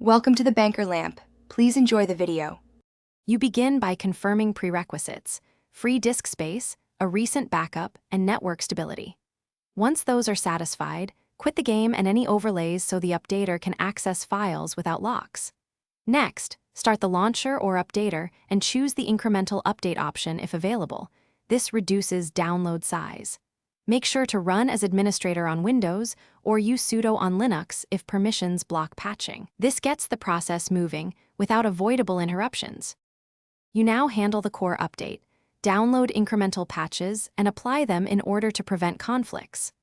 Welcome to the Banker Lamp. Please enjoy the video. You begin by confirming prerequisites: free disk space, a recent backup, and network stability. Once those are satisfied, quit the game and any overlays so the updater can access files without locks. Next, start the launcher or updater and choose the incremental update option if available. This reduces download size. Make sure to run as administrator on Windows or use sudo on Linux if permissions block patching. This gets the process moving without avoidable interruptions. You now handle the core update, download incremental patches, and apply them in order to prevent conflicts.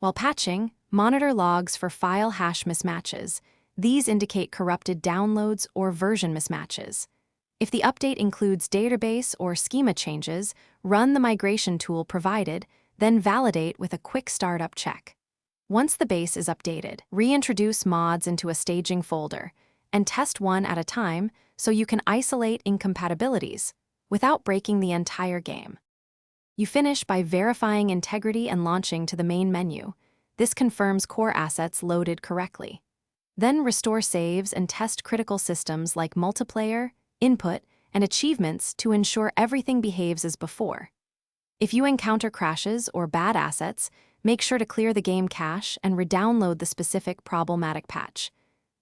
While patching, monitor logs for file hash mismatches. These indicate corrupted downloads or version mismatches. If the update includes database or schema changes, run the migration tool provided, then validate with a quick startup check. Once the base is updated, reintroduce mods into a staging folder and test one at a time so you can isolate incompatibilities without breaking the entire game. You finish by verifying integrity and launching to the main menu. This confirms core assets loaded correctly. Then restore saves and test critical systems like multiplayer, input, and achievements to ensure everything behaves as before. If you encounter crashes or bad assets, make sure to clear the game cache and redownload the specific problematic patch.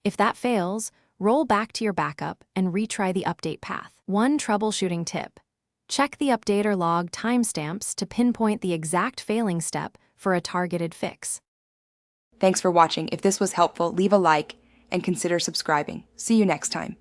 If that fails, roll back to your backup and retry the update path. One troubleshooting tip: check the updater log timestamps to pinpoint the exact failing step for a targeted fix. Thanks for watching. If this was helpful, leave a like and consider subscribing. See you next time.